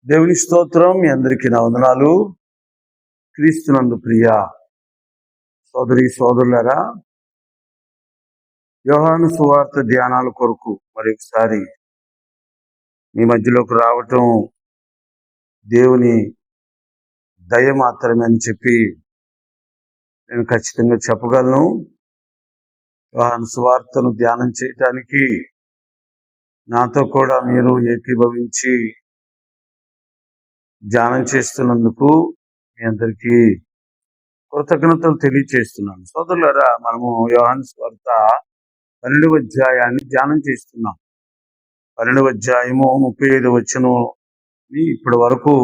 దేవుని స్తోత్రం. మీ అందరికీ నా వందనాలు. క్రీస్తునందు ప్రియ సోదరి సోదరులారా, యోహాను సువార్త ధ్యానాల కొరకు మరి ఒకసారి మీ మధ్యలోకి రావటం దేవుని దయ మాత్రమే అని చెప్పి నేను ఖచ్చితంగా చెప్పగలను. యోహాను సువార్తను ధ్యానం చేయటానికి నాతో కూడా మీరు ఏకీభవించి ధ్యానం చేస్తున్నందుకు మీ అందరికీ కృతజ్ఞతలు తెలియచేస్తున్నాను. సోదరులారా, మనము యోహాను సువార్త 12వ అధ్యాయాన్ని ధ్యానం చేస్తున్నాం. 12వ అధ్యాయము 35వ వచనం ఇప్పటి వరకు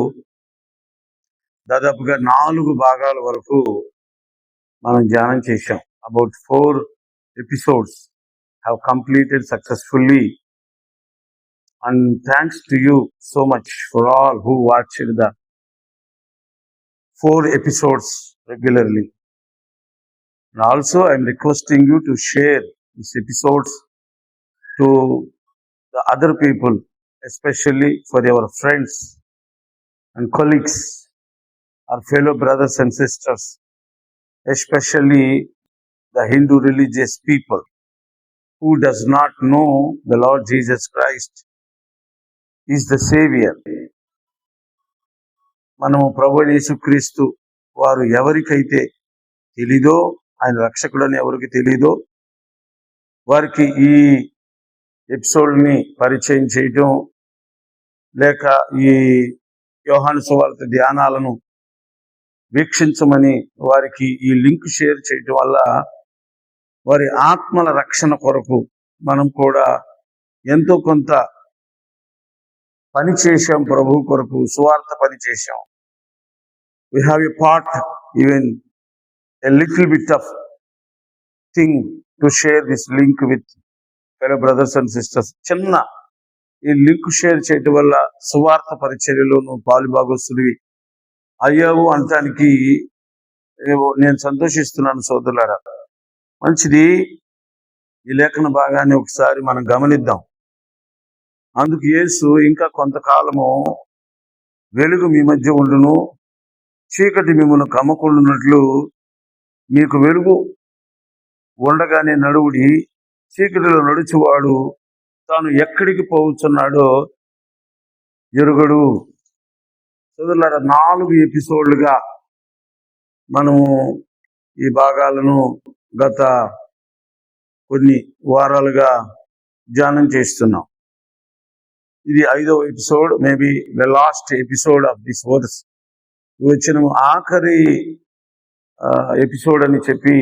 దాదాపుగా 4 భాగాల వరకు మనం ధ్యానం చేశాం. About 4 episodes have completed successfully, and thanks to you so much for all who watched the 4 episodes regularly. And also I am requesting you to share these episodes to the other people, especially for your friends and colleagues, our fellow brothers and sisters, especially the Hindu religious people who does not know the Lord Jesus Christ is the Savior. మనము ప్రభు యేసుక్రీస్తు వారు ఎవరికైతే తెలీదో, ఆయన రక్షకుడని ఎవరికి తెలీదో వారికి ఈ ఎపిసోడ్ని పరిచయం చేయటం, లేక ఈ యోహాను సువార్త ధ్యానాలను వీక్షించమని వారికి ఈ లింక్ షేర్ చేయటం వల్ల వారి ఆత్మల రక్షణ కొరకు మనం కూడా ఎంతో కొంత పని చేశాం. ప్రభు కొరకు సువార్త పని చేశాం. We have a part, even a little bit of thing to share this link with fellow brothers and sisters. చిన్న ఈ లింక్ షేర్ చేయటం వల్ల సువార్త పరిచర్యలో నువ్వు పాలుభాగస్తుడివి అయ్యావు అనటానికి నేను సంతోషిస్తున్నాను. సోదరులారా, మంచిది. ఈ లేఖన భాగాన్ని ఒకసారి మనం గమనిద్దాం. అందుకు యేసు ఇంకా కొంతకాలము వెలుగు మీ మధ్య ఉండును, చీకటి మిమ్మల్ని కమ్మకుండునట్లు మీకు వెలుగు ఉండగానే నడువుడి, చీకటిలో నడుచువాడు తాను ఎక్కడికి పోవచ్చున్నాడో ఎరుగడు. సోదరులారా, 4 ఎపిసోడ్లుగా మనము ఈ భాగాలను గత కొన్ని వారాలుగా ధ్యానం చేస్తున్నాం. ఇది 5వ episode, maybe the last episode of this verse. వచ్చిన ఆఖరి ఎపిసోడ్ అని చెప్పి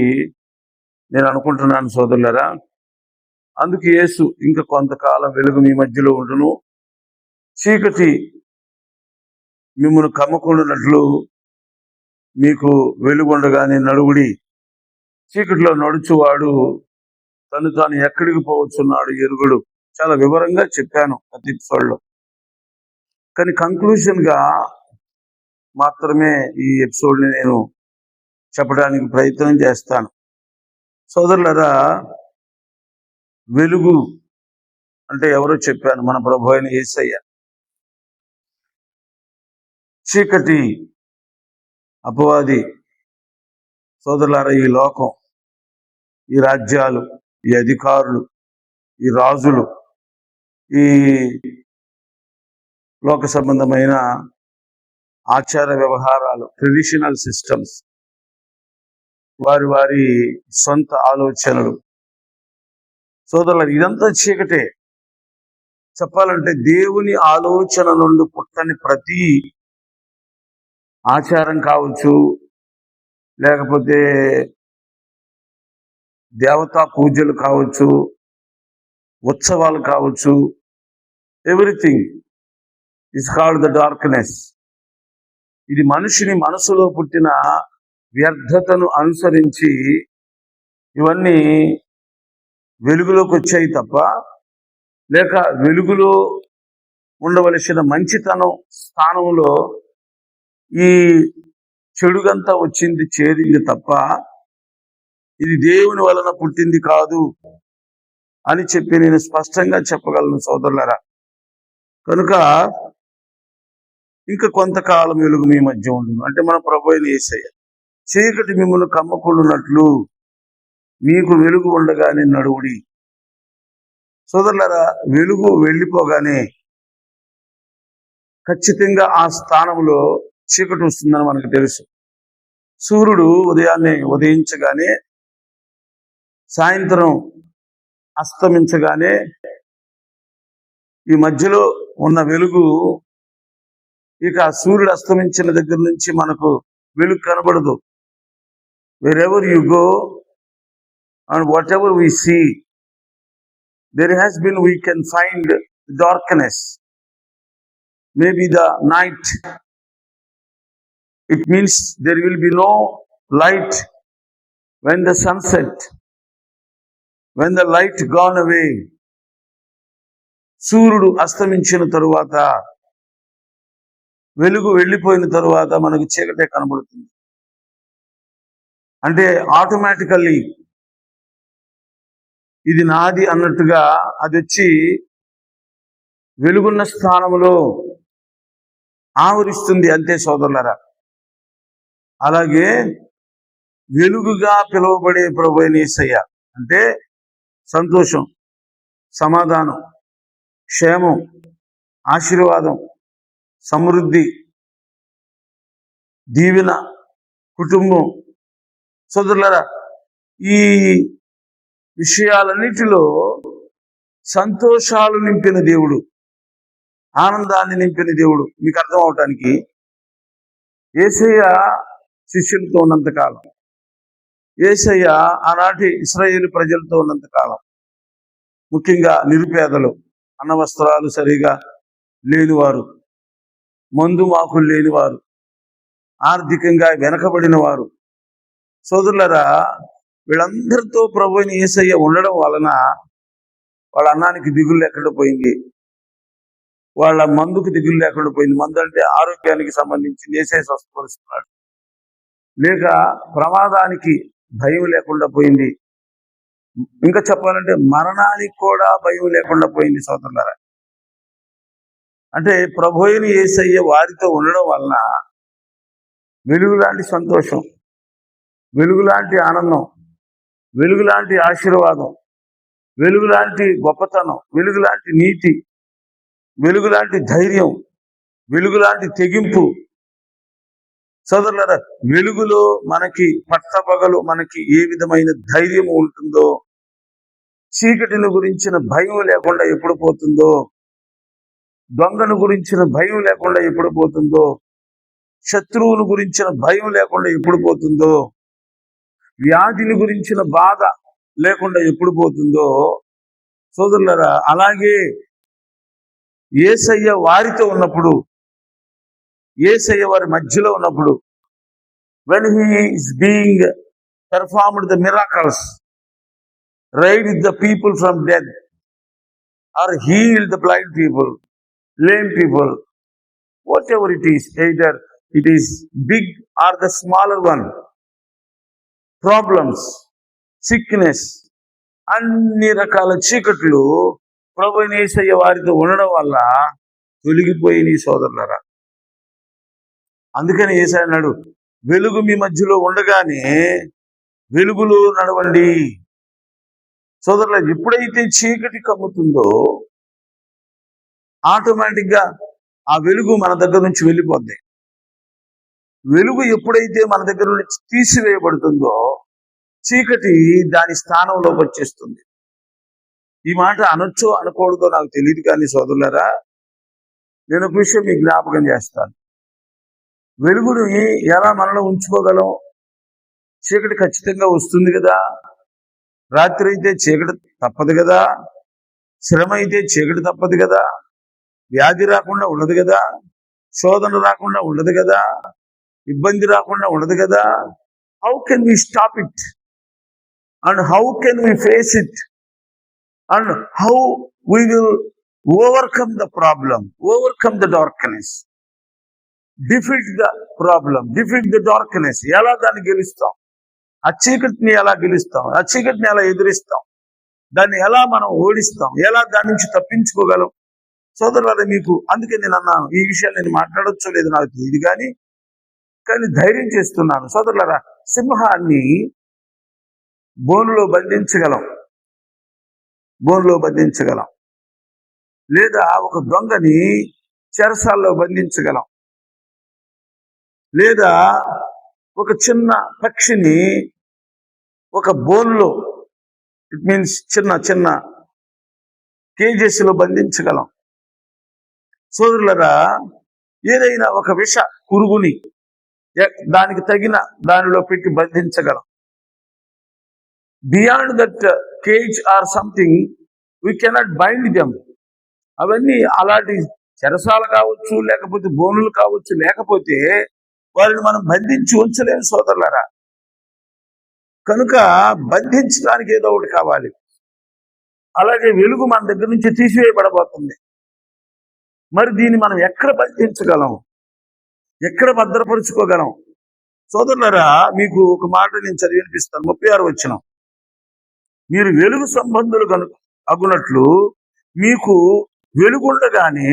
నేను అనుకుంటున్నాను. సోదరులారా, అందుకు యేసు ఇంకా కొంతకాలం వెలుగు మీ మధ్యలో ఉండును, చీకటి మిమ్మల్ని కమ్మకుండునట్లు మీకు వెలుగుండగానే నడువుడి, చీకటిలో నడుచువాడు తాను ఎక్కడికి పోవచ్చున్నాడు ఎరుగుడు. చాలా వివరంగా చెప్పాను ప్రతి ఎపిసోడ్లో. కానీ కంక్లూజన్గా మాత్రమే ఈ ఎపిసోడ్ని నేను చెప్పడానికి ప్రయత్నం చేస్తాను. సోదరులారా, వెలుగు అంటే ఎవరో చెప్పాను, మన ప్రభు అయిన యేసయ్య. చీకటి అపవాది. సోదరులారా, ఈ లోకం, ఈ రాజ్యాలు, ఈ అధికారులు, ఈ రాజులు, ఈ లోక సంబంధమైన ఆచార వ్యవహారాలు, ట్రెడిషనల్ సిస్టమ్స్, వారి వారి సొంత ఆలోచనలు, సోదరులు, ఇదంతా చీకటే. చెప్పాలంటే దేవుని ఆలోచన నుండి పుట్టని ప్రతి ఆచారం కావచ్చు, లేకపోతే దేవతా పూజలు కావచ్చు, ఉత్సవాలు కావచ్చు, everything is called the darkness. ఇది మనిషిని మనసులో పుట్టిన వ్యర్థతను అనుసరించి ఇవన్నీ వెలుగులోకి వచ్చాయి తప్ప, లేక వెలుగులో ఉండవలసిన మంచితనం స్థానంలో ఈ చెడుగంతా వచ్చింది, చేరింది తప్ప ఇది దేవుని వలన పుట్టింది కాదు అని చెప్పి నేను స్పష్టంగా చెప్పగలను. సోదరులారా, కనుక ఇంకా కొంతకాలం వెలుగు మీ మధ్య ఉండును. అంటే మన ప్రభు అయిన యేసయ్య, చీకటి మిమ్మల్ని కమ్మకుండునట్లు మీకు వెలుగు ఉండగానే నడువుడి. సోదరులారా, వెలుగు వెళ్ళిపోగానే ఖచ్చితంగా ఆ స్థానంలో చీకటి వస్తుందని మనకు తెలుసు. సూర్యుడు ఉదయాన్నే ఉదయించగానే, సాయంత్రం అస్తమించగానే ఈ మధ్యలో ఉన్న వెలుగు, ఇక సూర్యుడు అస్తమించిన దగ్గర నుంచి మనకు వెలుగు కనబడదు. wherever you go and whatever we see, there has been, we can find darkness, maybe the night. It means there will be no light when the sunset, when the light gone away. సూర్యుడు అస్తమించిన తరువాత, వెలుగు వెళ్ళిపోయిన తరువాత మనకు చీకటే కనబడుతుంది. అంటే automatically ఇది నాది అన్నట్టుగా అది వచ్చి వెలుగున్న స్థానంలో ఆవరిస్తుంది. అంతే సోదరులారా. అలాగే వెలుగుగా పిలువబడే ప్రభు అయిన యేసయ్య అంటే సంతోషం, సమాధానం, క్షేమం, ఆశీర్వాదం, సమృద్ధి, దీవెన, కుటుంబం. సోదరులారా, ఈ విషయాలన్నిటిలో సంతోషాలు నింపిన దేవుడు, ఆనందాన్ని నింపిన దేవుడు. మీకు అర్థం అవటానికి, యేసయ్య శిష్యులతో ఉన్నంతకాలం, యేసయ్య ఆనాటి ఇశ్రాయేలు ప్రజలతో ఉన్నంతకాలం, ముఖ్యంగా నిరుపేదలు, అన్న వస్త్రాలు సరిగా లేనివారు, మందు మాకులు లేనివారు, ఆర్థికంగా వెనకబడిన వారు, సోదరులరా, వీళ్ళందరితో ప్రభు అయిన యేసయ్య ఉండడం వలన వాళ్ళ అన్నానికి దిగులు లేకుండా పోయింది, వాళ్ళ మందుకు దిగులు లేకుండా పోయింది. మందు అంటే ఆరోగ్యానికి సంబంధించి యేసయ్య స్వస్థపరుస్తున్నాడు. లేక ప్రమాదానికి భయం లేకుండా పోయింది. ఇంకా చెప్పాలంటే మరణానికి కూడా భయం లేకుండా పోయింది. సోదరులారా, అంటే ప్రభు అయిన యేసయ్య వారితో ఉండడం వలన వెలుగులాంటి సంతోషం, వెలుగులాంటి ఆనందం, వెలుగులాంటి ఆశీర్వాదం, వెలుగులాంటి గొప్పతనం, వెలుగులాంటి నీతి, వెలుగులాంటి ధైర్యం, వెలుగులాంటి తెగింపు. సోదరులారా, వెలుగులో మనకి పట్టపగలు మనకి ఏ విధమైన ధైర్యం ఉంటుందో, చీకటిని గురించిన భయం లేకుండా ఎప్పుడు పోతుందో, దొంగను గురించిన భయం లేకుండా ఎప్పుడు పోతుందో, శత్రువును గురించిన భయం లేకుండా ఎప్పుడు పోతుందో, వ్యాధిని గురించిన బాధ లేకుండా ఎప్పుడు పోతుందో, సోదరులారా, అలాగే యేసయ్య వారితో ఉన్నప్పుడు, యేసయ్య వారి మధ్యలో ఉన్నప్పుడు, when he is being performed the miracles, raised the people from death, or healed the blind people, lame people, whatever it is, either it is big or the smaller one, problems, sickness, అన్ని రకాల చీకట్లు ప్రభు అయిన యేసయ్య వారితో ఉండడం వల్ల తొలగిపోయినాయి. సోదరులారా, అందుకని యేసయ్య అన్నాడు, వెలుగు మీ మధ్యలో ఉండగానే వెలుగులో నడవండి. సోదరుల, ఎప్పుడైతే చీకటి కమ్ముతుందో ఆటోమేటిక్ గా ఆ వెలుగు మన దగ్గర నుంచి వెళ్ళిపోద్ది. వెలుగు ఎప్పుడైతే మన దగ్గర నుంచి తీసివేయబడుతుందో చీకటి దాని స్థానంలోకి వచ్చేస్తుంది. ఈ మాట అనొచ్చో అనకూడదో నాకు తెలియదు, కానీ సోదరులారా, నేను ఒక విషయం మీకు జ్ఞాపకం చేస్తాను. వెలుగుని ఎలా మనలో ఉంచుకోగలం? చీకటి ఖచ్చితంగా వస్తుంది కదా, రాత్రి అయితే చీకటి తప్పదు కదా, శ్రమ అయితే చీకటి తప్పదు కదా, వ్యాధి రాకుండా ఉండదు కదా, శోధన రాకుండా ఉండదు కదా, ఇబ్బంది రాకుండా ఉండదు కదా. How can we stop it and how can we face it and how we will overcome the problem, overcome the darkness, defeat the problem, defeat the darkness. ఎలా దాన్ని గెలుస్తాం? ఆ చీకటిని ఎలా గెలుస్తాం? ఆ చీకటిని ఎలా ఎదిరిస్తాం? దాన్ని ఎలా మనం ఓడిస్తాం? ఎలా దాని నుంచి తప్పించుకోగలం? సోదరులారా, మీకు అందుకే నేను అన్నాను, ఈ విషయాలు నేను మాట్లాడొచ్చో లేదో నాకు తెలియదు కానీ ధైర్యం చేస్తున్నాను. సోదరులారా, సింహాన్ని బోనులో బంధించగలం, లేదా ఒక దొంగని చెరసాల్లో బంధించగలం, లేదా ఒక చిన్న పక్షిని ఒక బోన్లో, ఇట్ మీన్స్ చిన్న కేజెస్ లో బంధించగలం. సోదరులరా, ఏదైనా ఒక విష పురుగుని దానికి తగిన దానిలో పెట్టి బంధించగలం. Beyond that cage or something we cannot bind them. అవన్నీ అలాంటి చెరసాల కావచ్చు, లేకపోతే బోనులు కావచ్చు, లేకపోతే వారిని మనం బంధించి ఉంచలేము సోదరులారా. కనుక బంధించడానికి ఏదో ఒకటి కావాలి. అలాగే వెలుగు మన దగ్గర నుంచి తీసివేయబడబోతుంది. మరి దీన్ని మనం ఎక్కడ బంధించగలం, ఎక్కడ భద్రపరుచుకోగలం? సోదరులారా, మీకు ఒక మాట నేను చదివి వినిపిస్తాను. 36 వచనం. మీరు వెలుగు సంబంధులు అగునట్లు మీకు వెలుగుండగానే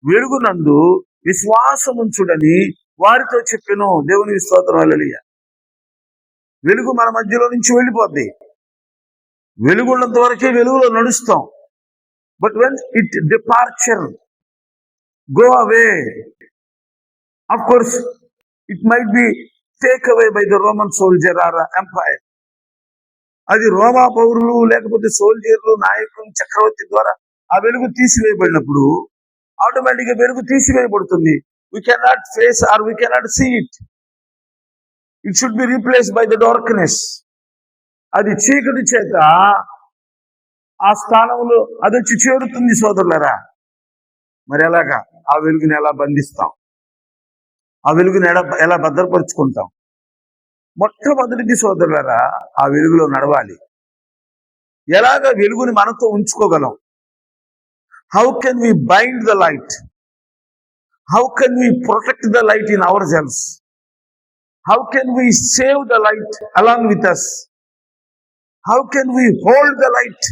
వెలుగునందు విశ్వాసముంచుడని వారితో చెప్పెను. దేవునికి స్తోత్రం. హల్లెలూయా. వెలుగు మన మధ్యలో నుంచి వెళ్ళిపోద్ది. వెలుగున్నంత వరకే వెలుగులో నడుస్తాం. But when it departure go away, of course it might be take away by the Roman soldier or empire. అది రోమా పౌరులు లేకపోతే సోల్జర్లు, నాయకులు, చక్రవర్తి ద్వారా ఆ వెలుగు తీసివేయబడినప్పుడు ఆటోమేటిక్ గా వెలుగు తీసివేయబడుతుంది. we cannot face or we cannot see it. It should be replaced by the darkness. అది చీకటి చేత ఆ స్థానంలో అది వచ్చి చేరుతుంది సోదరులరా. మరి ఎలాగా ఆ వెలుగుని ఎలా బంధిస్తాం? ఆ వెలుగుని ఎలా భద్రపరుచుకుంటాం? మొట్టమొదటిది సోదరులారా, ఆ వెలుగులో నడవాలి. ఎలాగ వెలుగుని మనతో ఉంచుకోగలం? How can we bind the light? How can we protect the light in our cells? How can we save the light along with us? How can we hold the light?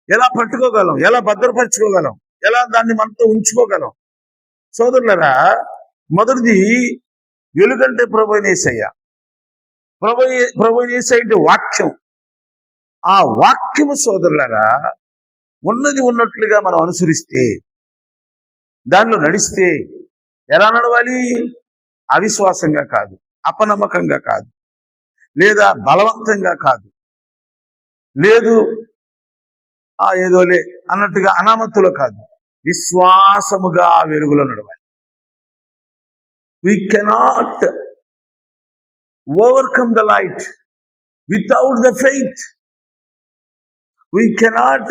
ఎలా పట్టుకోగలం? ఎలా భద్రపరచుకోగలం? ఎలా దాన్ని మనతో ఉంచుకోగలం? సోదరులరా, మొదటిది వెలుగంటే ప్రభువైన యేసయ్య. ప్రభువైన యేసయ్య అంటే వాక్యం. ఆ వాక్యము సోదరులరా ఉన్నది ఉన్నట్లుగా మనం అనుసరిస్తే, దానిలో నడిస్తే, ఎలా నడవాలి? అవిశ్వాసంగా కాదు, అపనమ్మకంగా కాదు, లేదా బలవంతంగా కాదు, లేదు ఏదోలే అన్నట్టుగా అనామత్తులో కాదు, విశ్వాసముగా వెలుగులో నడవాలి. We cannot overcome the light without the faith. We cannot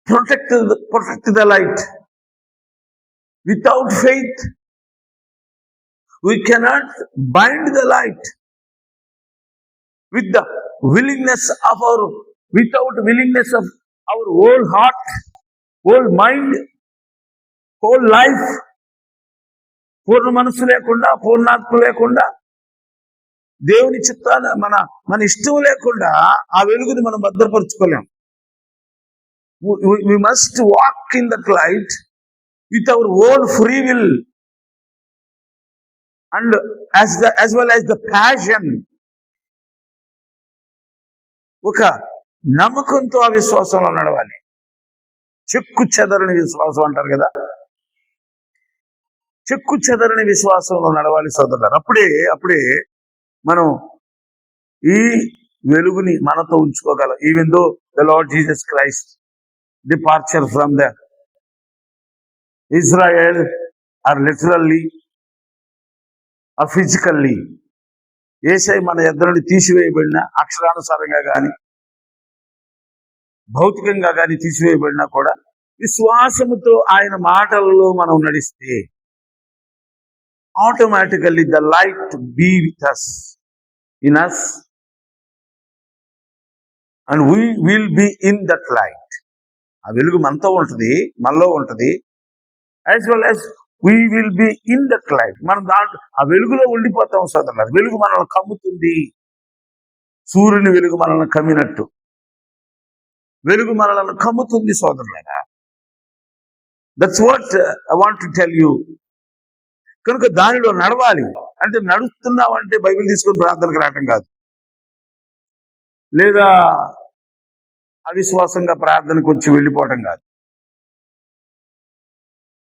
protect the light without faith. We cannot bind the light with the willingness of without willingness of our whole heart, whole mind, whole life. పూర్ణ మనస్సు లేకుండా, పూర్ణాత్మ లేకుండా, దేవుని చిత్తాన్ని మన ఇష్టం లేకుండా ఆ వెలుగుని మనం భద్రపరుచుకోలేం. We must walk in that light with our own free will and as well as the passion. ఒక నమ్మకంతో ఆ విశ్వాసంలో నడవాలి. చెక్కు చెదరని విశ్వాసం అంటారు కదా, చెక్కు చెదరని విశ్వాసంలో నడవాలి సోదరులారా. అప్పుడే మనం ఈ వెలుగుని మనతో ఉంచుకోగలం. Even though the lord Jesus Christ departure from the Israel or literally or physically, యేసయ్య మన ఎద్దరి నుండి తీసివేయబడిన, అక్షరానుసారంగా కానీ భౌతికంగా కానీ తీసివేయబడినా కూడా విశ్వాసముతో ఆయన మాటలలో మనం నడిస్తే automatically the light be with us, in us, and we will be in that light. ఆ వెలుగు మనతో ఉంటుంది, మనలో ఉంటుంది. As well as we will be in that light. మనం దాంట్లో ఆ వెలుగులో ఉండిపోతాం సోదరులారా. వెలుగు మనల్ని కమ్ముతుంది, సూర్యుని వెలుగు మనల్ని కమ్మినట్టు. వెలుగు మనలను కమ్ముతుంది సోదరులారా. That's what I want to tell you. కనుక దానిలో నడవాలి. అంటే నడుస్తున్నామంటే బైబిల్ తీసుకొని ప్రార్థనకు రావటం కాదు, లేదా అవిశ్వాసంగా ప్రార్థనకు వచ్చి వెళ్ళిపోవటం కాదు,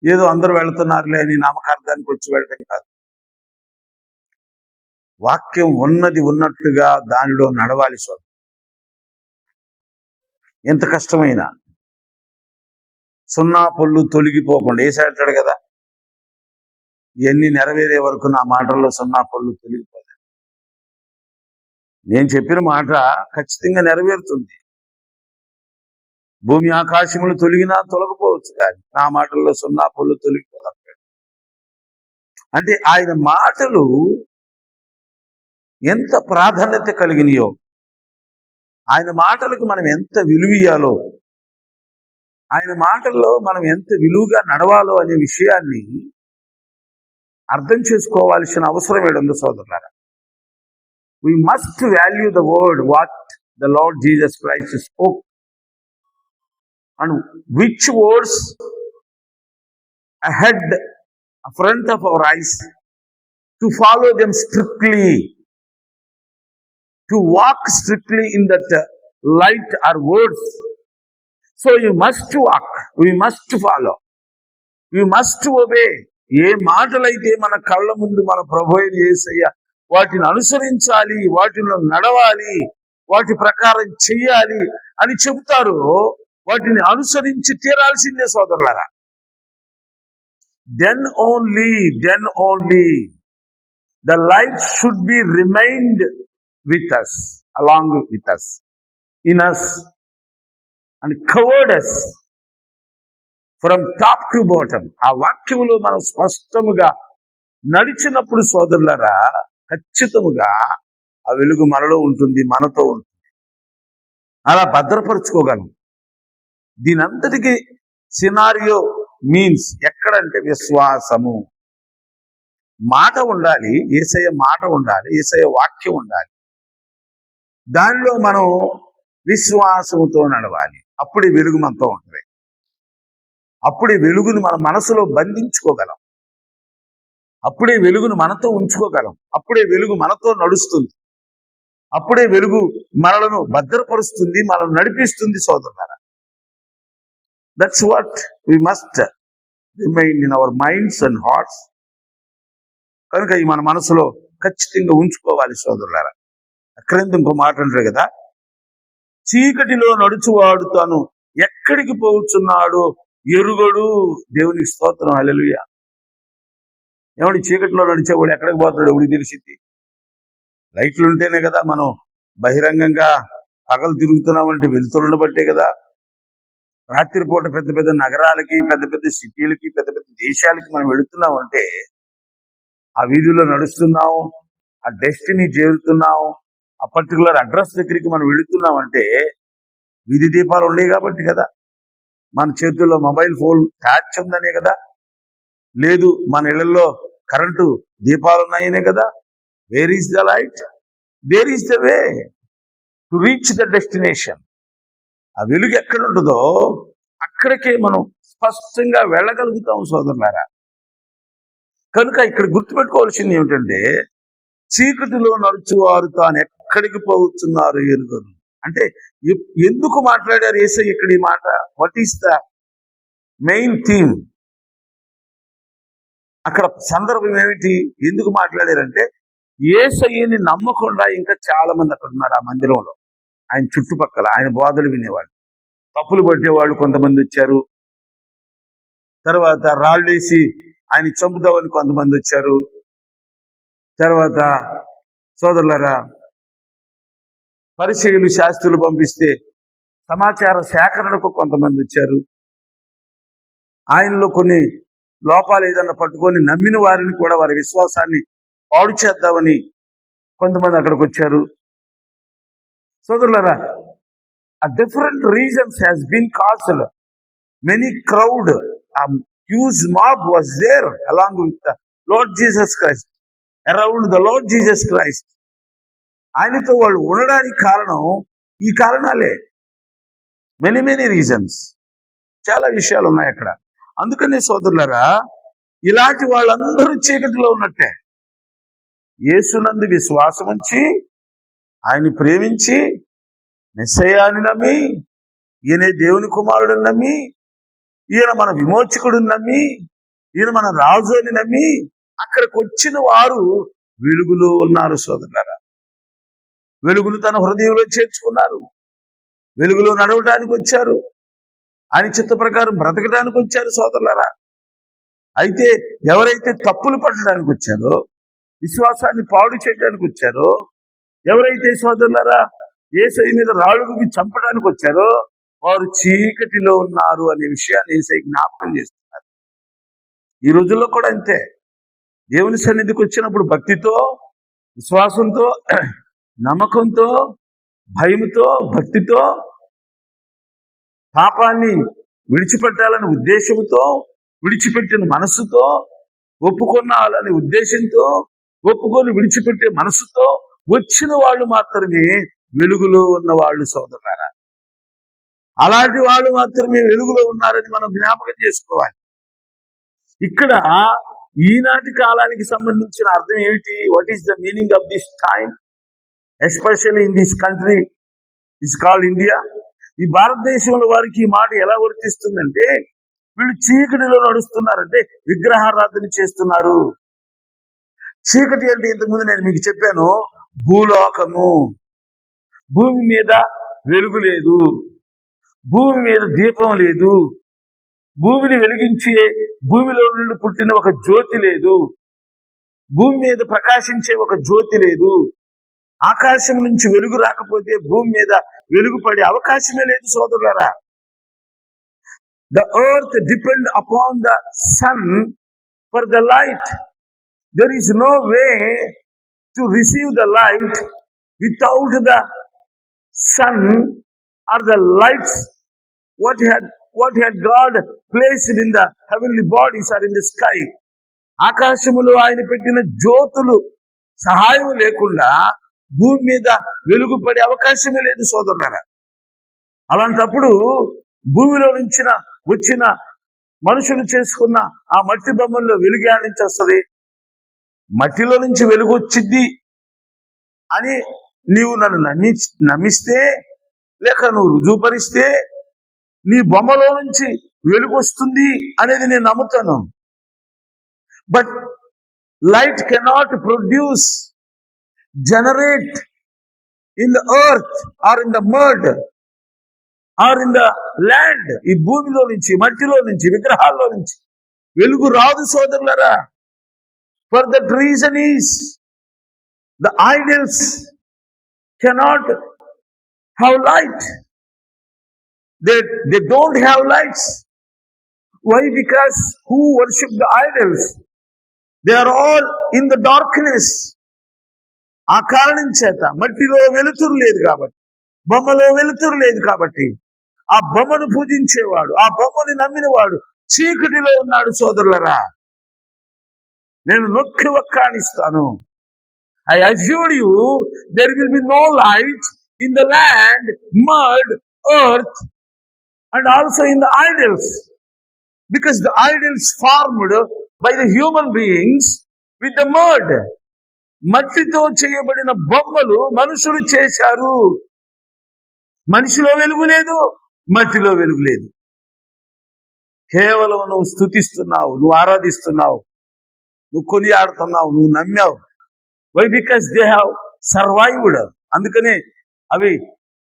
ఏదో అందరూ వెళుతున్నారులే అని నామకార్థానికి వచ్చి వెళ్ళటం కాదు. వాక్యం ఉన్నది ఉన్నట్టుగా దానిలో నడవాలి సోదరు. ఎంత కష్టమైనా సున్నా పొల్లు తొలగిపోకుండా ఏసాడతాడు కదా, ఇవన్నీ నెరవేరే వరకు నా మాటల్లో సున్నా పొల్లు తొలగిపోలేదు. నేను చెప్పిన మాట ఖచ్చితంగా నెరవేరుతుంది. భూమి ఆకాశములు తొలగినా తొలగపోవచ్చు, కానీ నా మాటల్లో సున్నా పొల్లు తొలగిపోతాడు. అంటే ఆయన మాటలు ఎంత ప్రాధాన్యత కలిగినాయో, ఆయన మాటలకు మనం ఎంత విలువియాలో, ఆయన మాటల్లో మనం ఎంత విలువగా నడవాలో అనే విషయాన్ని అర్థం చేసుకోవాల్సిన అవసరం ఏడుందో సోదరులారా. We must value the word what the Lord Jesus Christ spoke, and which words ahead, front of our eyes, to follow them strictly, to walk strictly in that light or words. So you must walk, we must follow, we must obey. ఏ మాటలైతే మన కళ్ళ ముందు మన ప్రభువైన యేసయ్య వాటిని అనుసరించాలి, వాటిలో నడవాలి, వాటి ప్రకారం చెయ్యాలి అని చెబుతారు, వాటిని అనుసరించి తీరాల్సిందే సోదరులారా. then only the light should be remained with us, along with us, in us, and covered us from top to bottom. ఆ వాక్యములో మనం స్పష్టముగా నడిచినప్పుడు సోదరులారా, ఖచ్చితముగా ఆ వెలుగు మనలో ఉంటుంది, మనతో ఉంటుంది. అలా భద్రపరుచుకోగలం. దీనంతటికి సినారియో మీన్స్ ఎక్కడంటే విశ్వాసము. మాట ఉండాలి, యేసయ్య మాట ఉండాలి, యేసయ్య వాక్యం ఉండాలి. దానిలో మనం విశ్వాసముతో నడవాలి. అప్పుడే వెలుగు మనతో ఉంటుంది. అప్పుడే వెలుగును మన మనసులో బంధించుకోగలం. అప్పుడే వెలుగును మనతో ఉంచుకోగలం. అప్పుడే వెలుగు మనతో నడుస్తుంది. అప్పుడే వెలుగు మనలను భద్రపరుస్తుంది, మనల్ని నడిపిస్తుంది సోదరులారా. That's what we must remain in our minds and hearts. కనుక ఈ మన మనసులో ఖచ్చితంగా ఉంచుకోవాలి సోదరులారా. అక్కడెందుకు ఇంకో మాట అంటారు కదా, చీకటిలో నడుచువాడు తాను ఎక్కడికి పోతున్నాడో ఎరుగడు. దేవునికి స్తోత్రం, హల్లెలూయా. ఎవడి చీకటిలో నడిచేవాడు ఎక్కడికి పోతాడు ఎవడికి తెలిసింది? లైట్లు ఉంటేనే కదా మనం బహిరంగంగా పగలు తిరుగుతున్నామంటే వెళ్తున్న బట్టే కదా. రాత్రిపూట పెద్ద పెద్ద నగరాలకి, పెద్ద పెద్ద సిటీలకి, పెద్ద పెద్ద దేశాలకి మనం వెళుతున్నామంటే, ఆ వీధిలో నడుస్తున్నాం, ఆ డెస్టినీ చేరుతున్నాం, ఆ పర్టికులర్ అడ్రస్ దగ్గరికి మనం వెళుతున్నామంటే వీధి దీపాలు ఉన్నాయి కాబట్టి కదా. మన చేతుల్లో మొబైల్ ఫోన్ ట్యాచ్ ఉందనే కదా. లేదు, మన ఇళ్లలో కరెంటు దీపాలు ఉన్నాయనే కదా. Where is the light, there is the way to reach the destination. ఆ వెలుగు ఎక్కడ ఉంటుందో అక్కడికే మనం స్పష్టంగా వెళ్ళగలుగుతాం సోదరులారా. కనుక ఇక్కడ గుర్తుపెట్టుకోవాల్సింది ఏమిటంటే, చీకటిలో నడుచువారు తాను ఎక్కడికి పోతున్నారు ఎరుగరు. అంటే ఎందుకు మాట్లాడారు యేసయ్య ఇక్కడ ఈ మాట? What is the main theme? అక్కడ సందర్భం ఏమిటి? ఎందుకు మాట్లాడారంటే, యేసయ్యని నమ్మకుండా ఇంకా చాలా మంది అక్కడ ఉన్నారు ఆ మందిరంలో. ఆయన చుట్టుపక్కల ఆయన బోధలు వినేవాళ్ళు, తప్పులు పట్టేవాళ్ళు కొంతమంది వచ్చారు. తర్వాత రాళ్ళేసి ఆయన చంపుదామని కొంతమంది వచ్చారు. తర్వాత సోదరులారా, పరిచయులు శాస్త్రులు పంపిస్తే సమాచార సేకరణకు కొంతమంది వచ్చారు. ఆయనలో కొన్ని లోపాలు ఏదన్నా పట్టుకొని నమ్మిన వారిని కూడా వారి విశ్వాసాన్ని పాడు చేద్దామని కొంతమంది అక్కడికి వచ్చారు. సోదరులారా, a different reasons has been caused. Many crowd, a huge mob was there along with the Lord Jesus Christ, around the Lord Jesus Christ. ఆయనతో వాళ్ళు ఉండడానికి కారణం ఈ కారణాలే. మెనీ రీజన్స్, చాలా విషయాలు ఉన్నాయి అక్కడ. అందుకనే సోదరులారా, ఇలాంటి వాళ్ళందరూ చీకటిలో ఉన్నట్టే. యేసునందు విశ్వాసం ఉంచి ఆయన్ని ప్రేమించి మెస్సయ్యాని నమ్మి, ఈయన దేవుని కుమారుడిని నమ్మి, ఈయన మన విమోచకుడిని నమ్మి, ఈయన మన రాజు అని నమ్మి అక్కడికి వచ్చిన వారు వెలుగులో ఉన్నారు సోదరులారా. వెలుగును తన హృదయంలో చేర్చుకున్నారు, వెలుగులో నడవడానికి వచ్చారు, ఆయన చిత్త ప్రకారం బ్రతకడానికి వచ్చారు సోదరులారా. అయితే ఎవరైతే తప్పులు పట్టడానికి వచ్చారో, విశ్వాసాన్ని పాడు చేయడానికి వచ్చారో, ఎవరైతే సోదరులారా యేసయ్య మీద రాళ్ళుకి చంపడానికి వచ్చారో, వారు చీకటిలో ఉన్నారు అనే విషయాన్ని యేసయ్య జ్ఞాపకం చేస్తున్నారు. ఈ రోజుల్లో కూడా అంతే. దేవుని సన్నిధికి వచ్చినప్పుడు భక్తితో, విశ్వాసంతో, నమ్మకంతో, భయంతో, భక్తితో, పాపాన్ని విడిచిపెట్టాలనే ఉద్దేశంతో, విడిచిపెట్టిన మనసుతో, ఒప్పుకొనాలనే ఉద్దేశంతో, ఒప్పుకొని విడిచిపెట్టే మనసుతో వచ్చిన వాళ్ళు మాత్రమే వెలుగులో ఉన్న వాళ్ళు సోదరులారా. అలాంటి వాళ్ళు మాత్రమే వెలుగులో ఉన్నారని మనం జ్ఞాపకం చేసుకోవాలి. ఇక్కడ ఈనాటి కాలానికి సంబంధించిన అర్థం ఏమిటి? What is the meaning of this time, especially in this country is called India. ఈ భారతదేశంలో వారికి ఈ మాట ఎలా వర్తిస్తుందంటే, వీళ్ళు చీకటిలో నడుస్తున్నారంటే విగ్రహారాధన చేస్తున్నారు. చీకటి అంటే ఇంతకుముందు నేను మీకు చెప్పాను, భూలోకము. భూమి మీద వెలుగు లేదు, భూమి మీద దీపం లేదు, భూమిని వెలిగించే భూమిలో నుండి పుట్టిన ఒక జ్యోతి లేదు, భూమి మీద ప్రకాశించే ఒక జ్యోతి లేదు. ఆకాశం నుంచి వెలుగు రాకపోతే భూమి మీద వెలుగు పడే అవకాశమే లేదు సోదరులారా. The earth depends upon the sun for the light. There is no way to receive the light without the sun or the lights what had God placed in the heavenly bodies or in the sky. ఆకాశములో ఆయన పెట్టిన జ్యోతులు సహాయం లేకుండా భూమి మీద వెలుగు పడే అవకాశమే లేదు సోదరులారా. అలాంటప్పుడు భూమిలో నుంచి వచ్చిన మనుషులు చేసుకున్న ఆ మట్టి బొమ్మల్లో వెలుగు ఏడ నుంచి వస్తుంది? మట్టిలో నుంచి వెలుగు వచ్చింది అని నీవు నన్ను నమ్మిస్తే, లేక నువ్వు రుజువుపరిస్తే నీ బొమ్మలో నుంచి వెలుగు వస్తుంది అనేది నేను నమ్ముతాను. But light cannot produce, generate in the earth or in the mud or in the land. ఈ భూమిలో నుంచి, మట్టిలో నుంచి, విగ్రహాల్లో నుంచి వెలుగు రాదు సోదరులారా. For that reason is the idols cannot have light. They don't have lights. Why? Because who worship the idols, they are all in the darkness. ఆ కారణం చేత మట్టిలో వెలుతురు లేదు కాబట్టి, బొమ్మలో వెలుతురు లేదు కాబట్టి, ఆ బొమ్మను పూజించేవాడు, ఆ బొమ్మని నమ్మినవాడు చీకటిలో ఉన్నాడు సోదరులరా. నేను నొక్కి ఒక్కానిస్తాను. I assure you there will be no light in the land, mud, earth and also in the idols, because the idols formed by the human beings with the mud. మట్టితో చేయబడిన బొమ్మలు మనుషులు చేశారు. మనిషిలో వెలుగు లేదు, మట్టిలో వెలుగు లేదు. కేవలం నువ్వు స్తుతిస్తున్నావు, నువ్వు ఆరాధిస్తున్నావు, నువ్వు కొనియాడుతున్నావు, నువ్వు నమ్మావు. Why? Because they have survived. అందుకనే అవి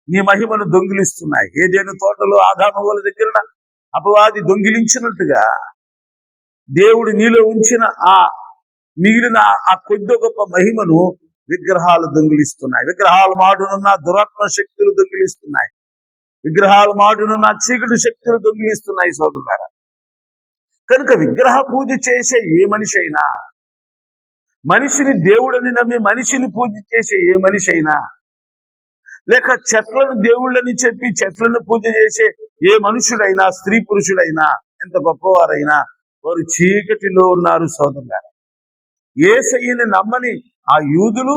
నీ మహిమను దొంగిలిస్తున్నాయి. ఏదైనా తోటలో ఆదాము దగ్గర అపవాది దొంగిలించినట్టుగా దేవుడు నీలో ఉంచిన ఆ మిగిలిన ఆ కొద్ది గొప్ప మహిమను విగ్రహాలు దొంగిలిస్తున్నాయి. విగ్రహాల మాటునున్న దురాత్మ శక్తులు దొంగిలిస్తున్నాయి. విగ్రహాల మాటునున్న చీకటి శక్తులు దొంగిలిస్తున్నాయి సోదరులారా. కనుక విగ్రహ పూజ చేసే ఏ మనిషి అయినా, మనిషిని దేవుడని నమ్మి మనిషిని పూజ చేసే ఏ మనిషి అయినా, లేక చెట్లను దేవుళ్ళని చెప్పి చెట్లను పూజ చేసే ఏ మనుషుడైనా, స్త్రీ పురుషుడైనా, ఎంత గొప్పవారైనా వారు చీకటిలో ఉన్నారు సోదరులారా. యేసయ్యని నమ్మని ఆ యూదులు,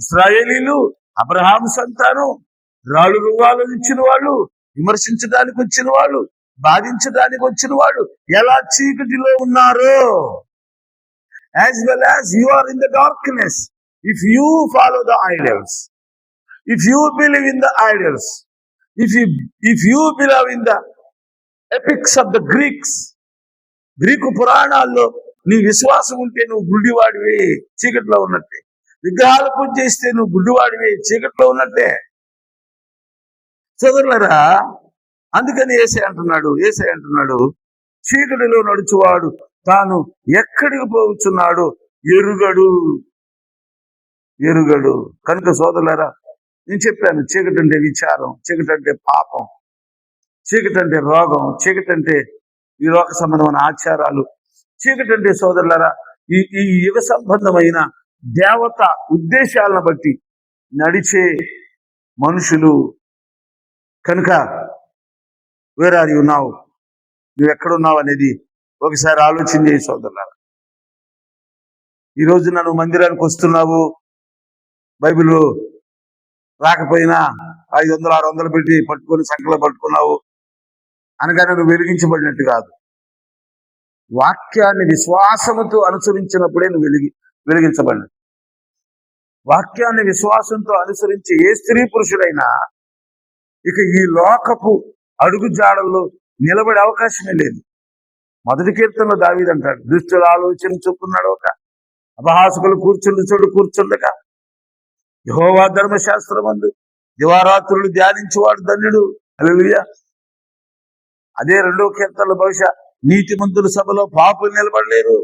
ఇశ్రాయేలీలు, అబ్రహాము సంతానం, రాళ్ళు రువ్వాలను ఇచ్చిన వాళ్ళు, విమర్శించడానికి వచ్చిన వాళ్ళు, బాధించడానికి వచ్చిన వాళ్ళు ఎలా చీకటిలో ఉన్నారో, as well as you are in the darkness, if you follow the idols, if you believe in the idols, if you believe in the epics of the Greeks, Greek పురాణాల్లో నీ విశ్వాసం ఉంటే నువ్వు గుడ్డివాడివి, చీకట్లో ఉన్నట్టే. విగ్రహాల పూజ చేస్తే నువ్వు గుడ్డివాడివి, చీకట్లో ఉన్నట్టే. సోదరులరా, అందుకని యేసయ్య అంటున్నాడు చీకటిలో నడుచువాడు తాను ఎక్కడికి పోతున్నాడో ఎరుగడు. కనుక సోదరులరా, నేను చెప్పాను, చీకటి అంటే విచారం, చీకటి అంటే పాపం, చీకటి అంటే రోగం, చీకటి అంటే ఈ లోక సంబంధమైన ఆచారాలు, చీకటి అంటే సోదరులరా ఈ యుగ సంబంధమైన దేవత ఉద్దేశాలను బట్టి నడిచే మనుషులు. కనుక వేర్ ఆర్ యు నౌ, నువ్వు ఎక్కడున్నావు అనేది ఒకసారి ఆలోచన చేయి సోదరులారా. ఈ రోజు నువ్వు మందిరానికి వస్తున్నావు, బైబిల్ రాకపోయినా 500 600 పెట్టి పట్టుకొని సంఖ్యలో పట్టుకున్నావు అనగానే నువ్వు వెలిగించబడినట్టు కాదు. వాక్యాన్ని విశ్వాసంతో అనుసరించినప్పుడే నువ్వు వెలిగించబడినట్టు. వాక్యాన్ని విశ్వాసంతో అనుసరించి ఏ స్త్రీ పురుషుడైనా ఇక ఈ లోకపు అడుగు జాడల్లో నిలబడే అవకాశమే లేదు. మొదటి కీర్తనలో దావీదు అంటాడు, దుష్టుల ఆలోచన చొప్పున్నాడు ఒక అపహాసకులు కూర్చుండి చోటు కూర్చుండక యెహోవా ధర్మశాస్త్రమందు దివారాత్రులు ధ్యానించేవాడు ధన్యుడు. హల్లెలూయా. అదే 2వ కీర్తనలో బహుశా నీతిమంతుల సభలో పాపులు నిలబడలేరు.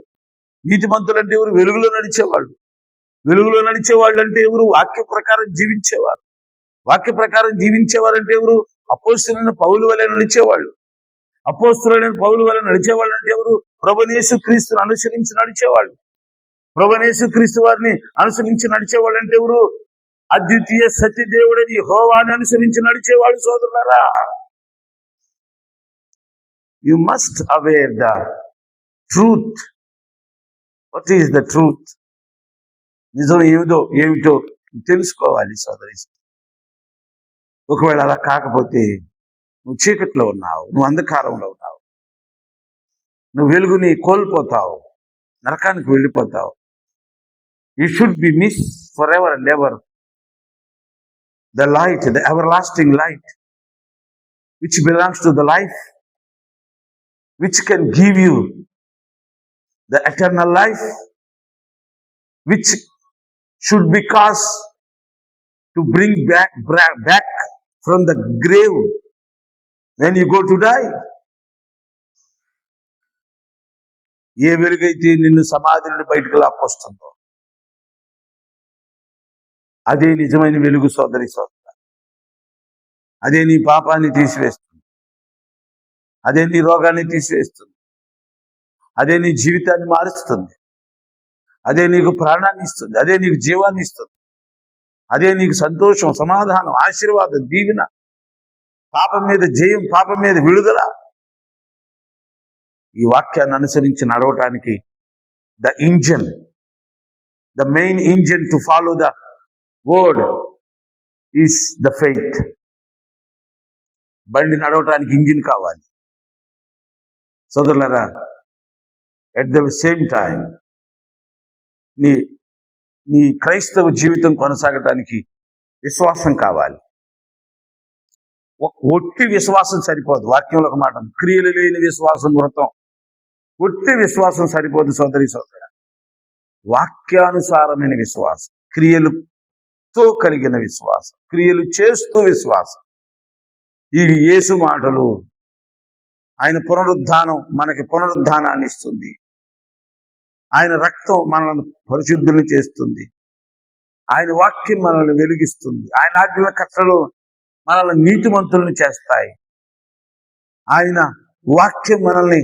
నీతిమంతులు అంటే ఎవరు? వెలుగులో నడిచేవాళ్ళు. వెలుగులో నడిచేవాళ్ళు అంటే ఎవరు? వాక్య ప్రకారం జీవించేవారు. వాక్య ప్రకారం జీవించేవారంటే ఎవరు? అపోస్తులైన పౌలు వలె నడిచేవాళ్ళు. అపోస్తులైన పౌలు వలె నడిచేవాళ్ళు అంటే ఎవరు? ప్రభువైన యేసుక్రీస్తును అనుసరించి నడిచేవాళ్ళు. ప్రభువైన యేసుక్రీస్తు వారిని అనుసరించి నడిచేవాళ్ళు అంటే ఎవరు? అద్వితీయ సత్యదేవుడని యెహోవాని అనుసరించి నడిచేవాళ్ళు. సోదరులారా, you must aware the truth. What is the truth? నిజం ఏమిటో తెలుసుకోవాలి సోదరి. ఒకవేళ అలా కాకపోతే నువ్వు చీకట్లో ఉన్నావు, నువ్వు అంధకారంలో ఉన్నావు, నువ్వు వెలుగుని కోల్పోతావు, నరకానికి వెళ్ళిపోతావు. You should be miss forever and ever the light, the everlasting light, which belongs to the life, which can give you the eternal life, which should be caused to bring back from the grave when you go to die. ఏ వెలుగైతే నిన్ను సమాధి నుండి బయటకు లాక్కొస్తుందో అదే నిజమైన వెలుగు సోదరి. అదే నీ పాపాన్ని తీసివేస్తుంది, అదే నీ రోగాన్ని తీసివేస్తుంది, అదే నీ జీవితాన్ని మారుస్తుంది, అదే నీకు ప్రాణాన్ని ఇస్తుంది, అదే నీకు జీవాన్ని ఇస్తుంది, అదే నీకు సంతోషం, సమాధానం, ఆశీర్వాదం, దీవెన, పాపం మీద జయం, పాపం మీద విడుదల. ఈ వాక్యాన్ని అనుసరించి నడవటానికి the main engine to follow the word is the faith. బండి నడవటానికి ఇంజిన్ కావాలి సోదరులారా. ఎట్ ద సేమ్ టైం నీ క్రైస్తవ జీవితం కొనసాగటానికి విశ్వాసం కావాలి. ఒట్టి విశ్వాసం సరిపోదు. వాక్యంలో ఒక మాట, క్రియలు లేని విశ్వాసం మృతం. ఒట్టి విశ్వాసం సరిపోదు సోదరి సోదర. వాక్యానుసారమైన విశ్వాసం, క్రియలతో కలిగిన విశ్వాసం, క్రియలు చేస్తూ విశ్వాసం. ఇవి యేసు మాటలు. ఆయన పునరుద్ధానం మనకి పునరుద్ధానాన్ని ఇస్తుంది. ఆయన రక్తం మనల్ని పరిశుద్ధుల్ని చేస్తుంది. ఆయన వాక్యం మనల్ని వెలిగిస్తుంది. ఆయన ఆజ్ఞల కట్టలు మనల్ని నీతిమంతుల్ని చేస్తాయి. ఆయన వాక్యం మనల్ని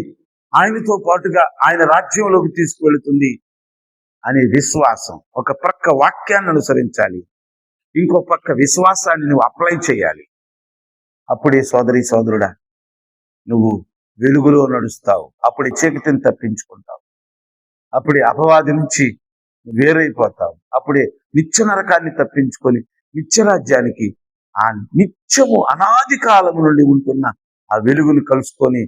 ఆయనతో పాటుగా ఆయన రాజ్యంలోకి తీసుకువెళుతుంది అనే విశ్వాసం. ఒక ప్రక్క వాక్యాన్ని అనుసరించాలి, ఇంకో పక్క విశ్వాసాన్ని నువ్వు అప్లై చేయాలి. అప్పుడే సోదరి సోదరుడా నువ్వు వెలుగులో నడుస్తావు. అప్పుడే చీకటిని తప్పించుకుంటావు. అప్పుడే అపవాది నుంచి వేరైపోతావు. అప్పుడే నిత్య నరకాన్ని తప్పించుకొని నిత్యరాజ్యానికి ఆ నిత్యము అనాది కాలము నుండి ఉంటున్న ఆ వెలుగును కలుసుకొని